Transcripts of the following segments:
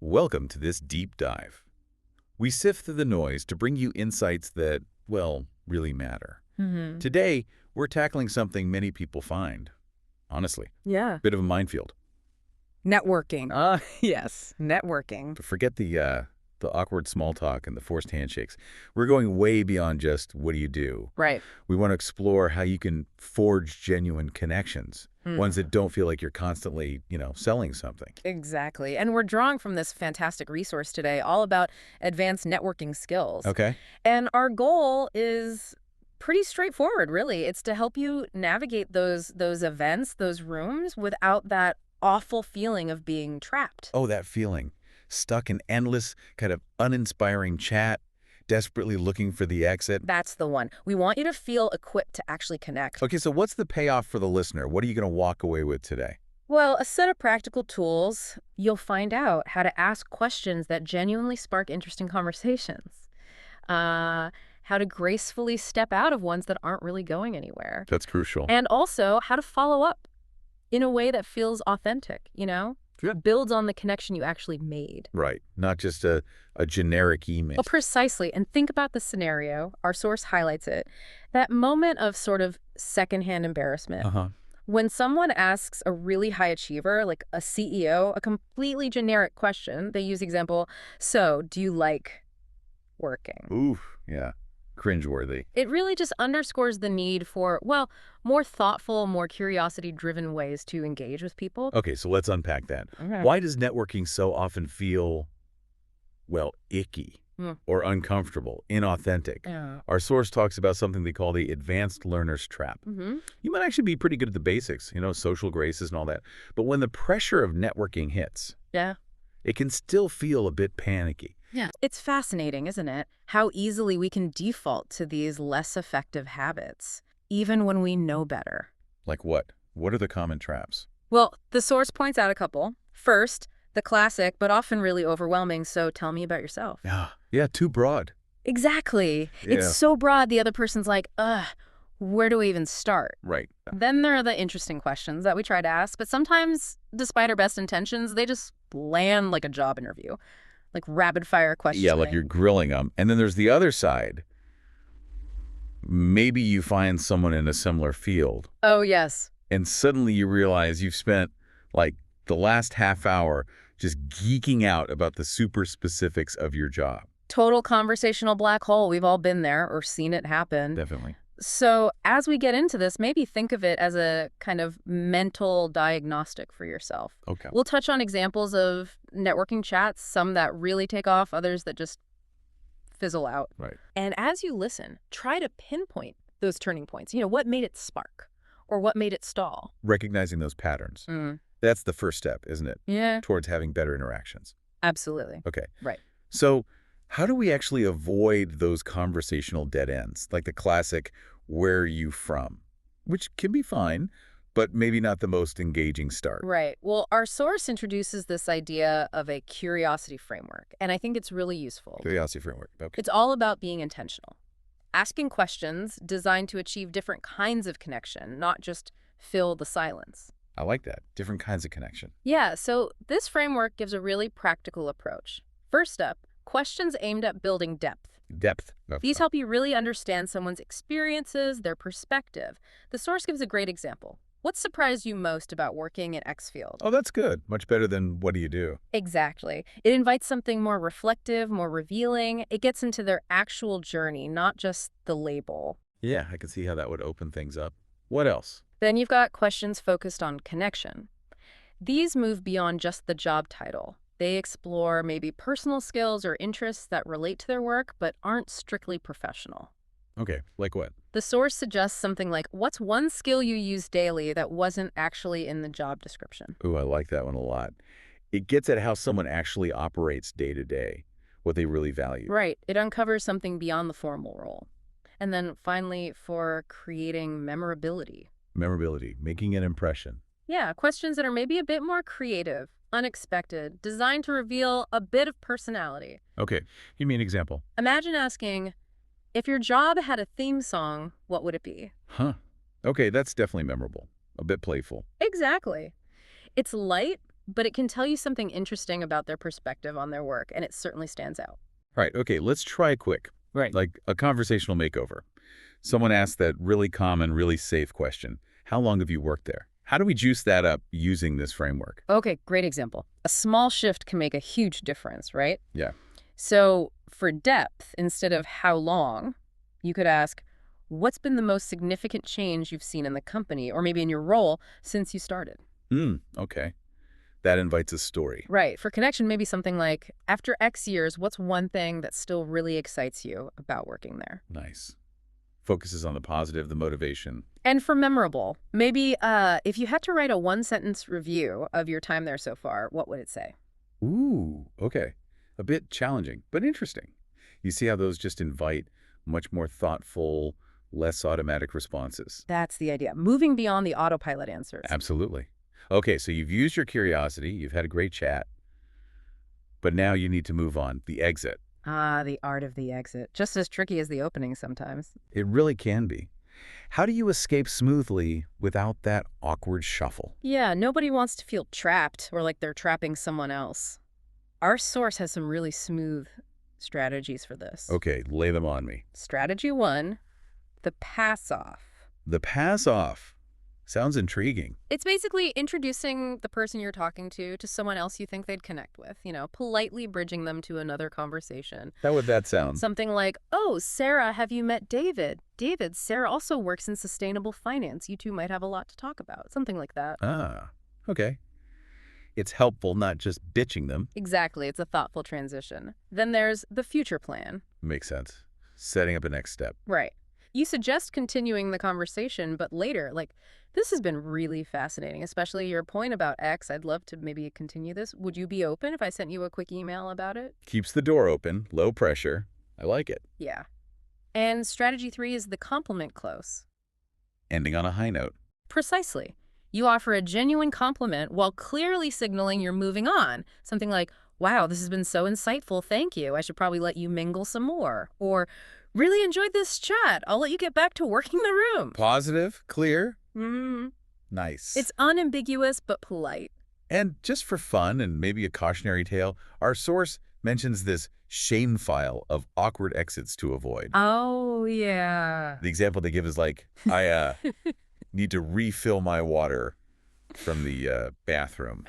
Welcome to this deep dive. We sift through the noise to bring you insights that, well, really matter. Hmm. Today, we're tackling something many people find, honestly, Yeah. bit of a minefield. Networking. Yes, networking. But forget the awkward small talk and the forced handshakes. We're going way beyond just what do you do. Right. We want to explore how you can forge genuine connections, ones that don't feel like you're constantly, selling something. Exactly. And we're drawing from this fantastic resource today all about advanced networking skills. Okay? And our goal is pretty straightforward, really. It's to help you navigate those events, those rooms without that awful feeling of being trapped. Oh, that feeling. Stuck in endless, kind of uninspiring chat, desperately looking for the exit. That's the one. We want you to feel equipped to actually connect. Okay, so what's the payoff for the listener? What are you going to walk away with today? Well, a set of practical tools, you'll find out how to ask questions that genuinely spark interesting conversations. How to gracefully step out of ones that aren't really going anywhere. That's crucial. And also how to follow up in a way that feels authentic, Yeah. Builds on the connection you actually made. Right, not just a generic email. Well, precisely. And think about the scenario. Our source highlights it. That moment of sort of secondhand embarrassment. Uh-huh. When someone asks a really high achiever, like a CEO, a completely generic question, they use the example, so do you like working? Oof, yeah. Cringeworthy. It really just underscores the need for, well, more thoughtful, more curiosity-driven ways to engage with people. Okay, so let's unpack that. Okay. Why does networking so often feel, well, icky Hmm. or uncomfortable, inauthentic? Yeah. Our source talks about something they call the advanced learner's trap. Mm-hmm. You might actually be pretty good at the basics, social graces and all that. But when the pressure of networking hits, Yeah. it can still feel a bit panicky. Yeah. It's fascinating, isn't it? How easily we can default to these less effective habits, even when we know better. Like what? What are the common traps? Well, the source points out a couple. First, the classic, but often really overwhelming, so tell me about yourself. Yeah, too broad. Exactly. Yeah. It's so broad, the other person's like, where do we even start? Right. Then there are the interesting questions that we try to ask, but sometimes, despite our best intentions, they just land like a job interview, like rapid-fire questions. Yeah, like you're grilling them. And then there's the other side. Maybe you find someone in a similar field, Oh, yes. and suddenly you realize you've spent, like, the last half hour just geeking out about the super specifics of your job. Total conversational black hole. We've all been there or seen it happen. Definitely. So as we get into this, maybe think of it as a kind of mental diagnostic for yourself. Okay. We'll touch on examples of networking chats, some that really take off, others that just fizzle out. Right. And as you listen, try to pinpoint those turning points. What made it spark or what made it stall? Recognizing those patterns. Mm. That's the first step, isn't it? Yeah, Towards having better interactions. absolutely. Okay. Right. So how do we actually avoid those conversational dead ends? Like the classic, where are you from? Which can be fine, but maybe not the most engaging start. Right. Well, our source introduces this idea of a curiosity framework, and I think it's really useful. Curiosity framework. Okay. It's all about being intentional. Asking questions designed to achieve different kinds of connection, not just fill the silence. I like that. Different kinds of connection. Yeah, so this framework gives a really practical approach. First up, questions aimed at building depth. Depth. These help you really understand someone's experiences, their perspective. The source gives a great example. What surprised you most about working in X field? Oh, that's good. Much better than what do you do? Exactly. It invites something more reflective, more revealing. It gets into their actual journey, not just the label. Yeah, I can see how that would open things up. What else? Then you've got questions focused on connection. These move beyond just the job title. They explore maybe personal skills or interests that relate to their work but aren't strictly professional. Okay, like what? The source suggests something like, what's one skill you use daily that wasn't actually in the job description? Ooh, I like that one a lot. It gets at how someone actually operates day to day, what they really value. Right. It uncovers something beyond the formal role. And then finally, for creating memorability. Memorability, making an impression. Yeah, questions that are maybe a bit more creative, unexpected, designed to reveal a bit of personality. Okay, give me an example. Imagine asking, if your job had a theme song, what would it be? Huh. Okay, that's definitely memorable. A bit playful. Exactly. It's light, but it can tell you something interesting about their perspective on their work, and it certainly stands out. Right, okay, let's try a quick, Right. like a conversational makeover. Someone asks that really common, really safe question. How long have you worked there? How do we juice that up using this framework? Okay, great example. A small shift can make a huge difference, right? Yeah. So for depth, instead of how long, you could ask, what's been the most significant change you've seen in the company or maybe in your role since you started? Okay. That invites a story. Right. For connection, maybe something like, after X years, what's one thing that still really excites you about working there? Nice. Focuses on the positive, the motivation. And for memorable, maybe if you had to write a one-sentence review of your time there so far, what would it say? Ooh, okay. A bit challenging, but interesting. You see how those just invite much more thoughtful, less automatic responses. That's the idea. Moving beyond the autopilot answers. Absolutely. Okay, so you've used your curiosity, you've had a great chat, but now you need to move on, the exit. Ah, the art of the exit. Just as tricky as the opening sometimes. It really can be. How do you escape smoothly without that awkward shuffle? Yeah, nobody wants to feel trapped or like they're trapping someone else. Our source has some really smooth strategies for this. Okay, lay them on me. Strategy 1, the pass-off. The pass-off. Sounds intriguing. It's basically introducing the person you're talking to someone else you think they'd connect with, politely bridging them to another conversation. How would that sound? Something like, oh, Sarah, have you met David? David, Sarah also works in sustainable finance. You two might have a lot to talk about. Something like that. Ah, okay. It's helpful, not just bitching them. Exactly. It's a thoughtful transition. Then there's the future plan. Makes sense. Setting up a next step. Right. You suggest continuing the conversation, but later, this has been really fascinating, especially your point about X. I'd love to maybe continue this. Would you be open if I sent you a quick email about it? Keeps the door open, low pressure. I like it. Yeah. And strategy 3 is the compliment close. Ending on a high note. Precisely. You offer a genuine compliment while clearly signaling you're moving on. Something like, wow, this has been so insightful, thank you. I should probably let you mingle some more. Or, really enjoyed this chat. I'll let you get back to working the room. Positive, clear. Mm-hmm. Nice. It's unambiguous but polite. And just for fun and maybe a cautionary tale, our source mentions this shame file of awkward exits to avoid. Oh, yeah. The example they give is like, I need to refill my water from the bathroom.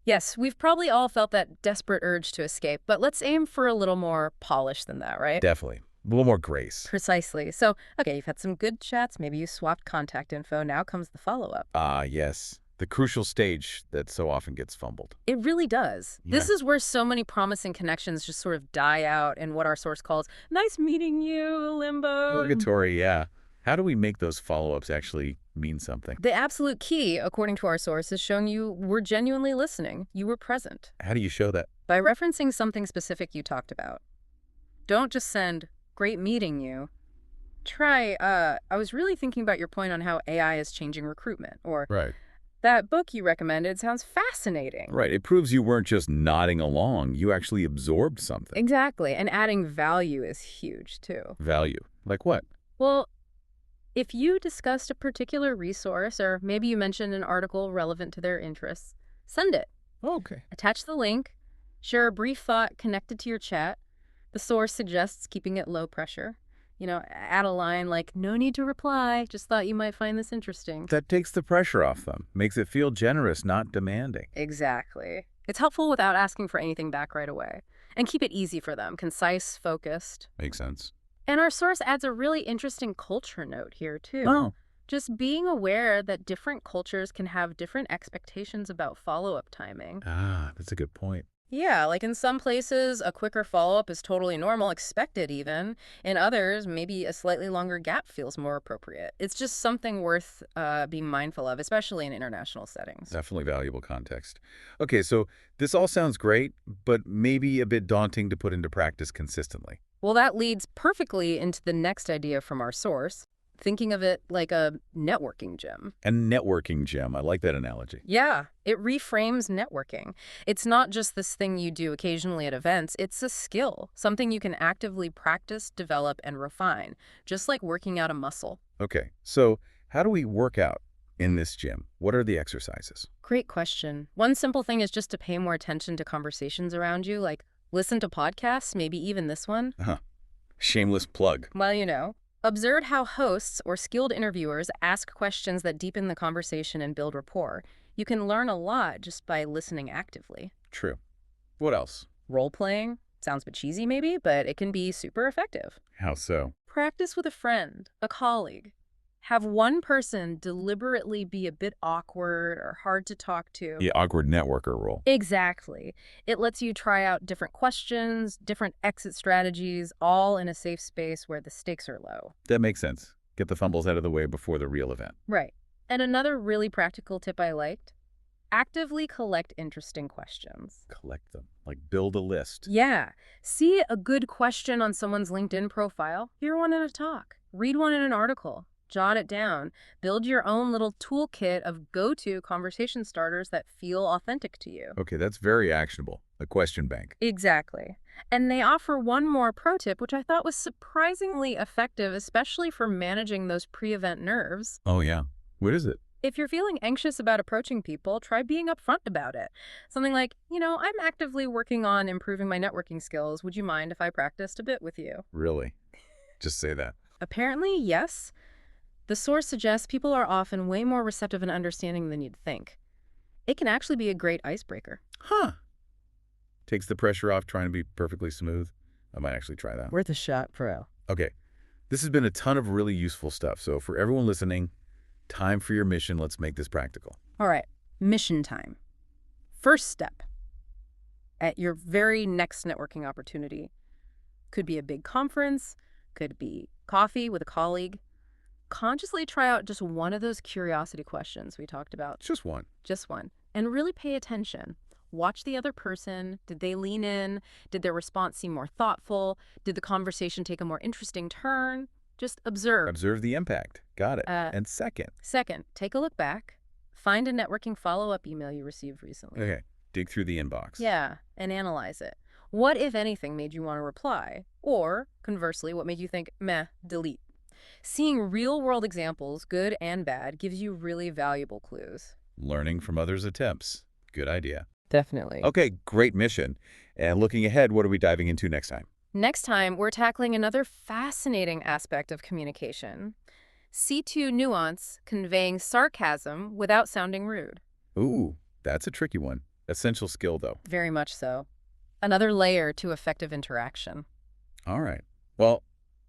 Yes, we've probably all felt that desperate urge to escape, but let's aim for a little more polish than that, right? Definitely. A little more grace. Precisely. So, okay, you've had some good chats. Maybe you swapped contact info. Now comes the follow-up. Ah, yes. The crucial stage that so often gets fumbled. It really does. Yeah. This is where so many promising connections just sort of die out in what our source calls, nice meeting you, limbo. Purgatory, yeah. How do we make those follow-ups actually mean something? The absolute key, according to our source, is showing you were genuinely listening. You were present. How do you show that? By referencing something specific you talked about. Don't just send, great meeting you. Try, I was really thinking about your point on how AI is changing recruitment. Or, Right. that book you recommended sounds fascinating. Right. It proves you weren't just nodding along. You actually absorbed something. Exactly. And adding value is huge, too. Value. Like what? Well, if you discussed a particular resource, or maybe you mentioned an article relevant to their interests, send it. Okay. Attach the link. Share a brief thought connected to your chat. The source suggests keeping it low pressure. Add a line like, no need to reply, just thought you might find this interesting. That takes the pressure off them. Makes it feel generous, not demanding. Exactly. It's helpful without asking for anything back right away. And keep it easy for them, concise, focused. Makes sense. And our source adds a really interesting culture note here, too. Oh. Just being aware that different cultures can have different expectations about follow-up timing. Ah, that's a good point. Yeah, like in some places, a quicker follow-up is totally normal, expected even. In others, maybe a slightly longer gap feels more appropriate. It's just something worth being mindful of, especially in international settings. Definitely valuable context. Okay, so this all sounds great, but maybe a bit daunting to put into practice consistently. Well, that leads perfectly into the next idea from our source, thinking of it like a networking gym. A networking gym. I like that analogy. Yeah, it reframes networking. It's not just this thing you do occasionally at events. It's a skill, something you can actively practice, develop, and refine, just like working out a muscle. Okay, so how do we work out in this gym? What are the exercises? Great question. One simple thing is just to pay more attention to conversations around you, like listen to podcasts, maybe even this one. Uh-huh. Shameless plug. Well, observe how hosts or skilled interviewers ask questions that deepen the conversation and build rapport. You can learn a lot just by listening actively. True. What else? Role-playing sounds a bit cheesy maybe, but it can be super effective. How so? Practice with a friend, a colleague. Have one person deliberately be a bit awkward or hard to talk to. The awkward networker role. Exactly. It lets you try out different questions, different exit strategies, all in a safe space where the stakes are low. That makes sense. Get the fumbles out of the way before the real event. Right. And another really practical tip I liked, actively collect interesting questions. Collect them. Like build a list. Yeah. See a good question on someone's LinkedIn profile, hear one in a talk, read one in an article. Jot it down. Build your own little toolkit of go-to conversation starters that feel authentic to you. Okay, that's very actionable. A question bank. Exactly. And they offer one more pro tip, which I thought was surprisingly effective, especially for managing those pre-event nerves. Oh, yeah. What is it? If you're feeling anxious about approaching people, try being upfront about it. Something like, I'm actively working on improving my networking skills. Would you mind if I practiced a bit with you? Really? Just say that. Apparently, yes. The source suggests people are often way more receptive and understanding than you'd think. It can actually be a great icebreaker. Huh. Takes the pressure off trying to be perfectly smooth. I might actually try that. Worth a shot, pro. Okay. This has been a ton of really useful stuff. So for everyone listening, time for your mission. Let's make this practical. All right. Mission time. First step. At your very next networking opportunity. Could be a big conference. Could be coffee with a colleague. Consciously try out just one of those curiosity questions we talked about. Just one. Just one. And really pay attention. Watch the other person. Did they lean in? Did their response seem more thoughtful? Did the conversation take a more interesting turn? Just observe. Observe the impact. Got it. And second, take a look back. Find a networking follow-up email you received recently. okay, dig through the inbox. Yeah, and analyze it. What, if anything, made you want to reply? Or, conversely, what made you think, meh, delete? Seeing real-world examples, good and bad, gives you really valuable clues. Learning from others' attempts. Good idea. Definitely. Okay, great mission. And looking ahead, what are we diving into next time? Next time, we're tackling another fascinating aspect of communication. C2 nuance, conveying sarcasm without sounding rude. Ooh, that's a tricky one. Essential skill, though. Very much so. Another layer to effective interaction. All right. Well,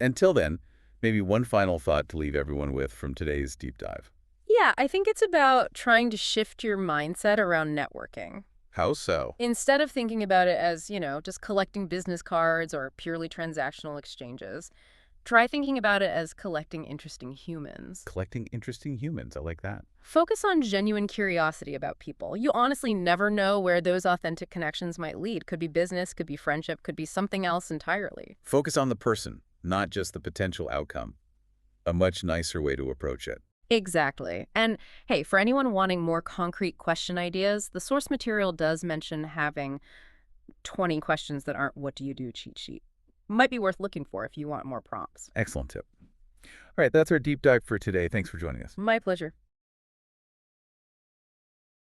until then, maybe one final thought to leave everyone with from today's deep dive. Yeah, I think it's about trying to shift your mindset around networking. How so? Instead of thinking about it as, just collecting business cards or purely transactional exchanges, try thinking about it as collecting interesting humans. Collecting interesting humans. I like that. Focus on genuine curiosity about people. You honestly never know where those authentic connections might lead. Could be business, could be friendship, could be something else entirely. Focus on the person, not just the potential outcome. A much nicer way to approach it. Exactly. And hey, for anyone wanting more concrete question ideas, the source material does mention having 20 questions that aren't what do you do cheat sheet. Might be worth looking for if you want more prompts. Excellent tip. All right, that's our deep dive for today. Thanks for joining us. My pleasure.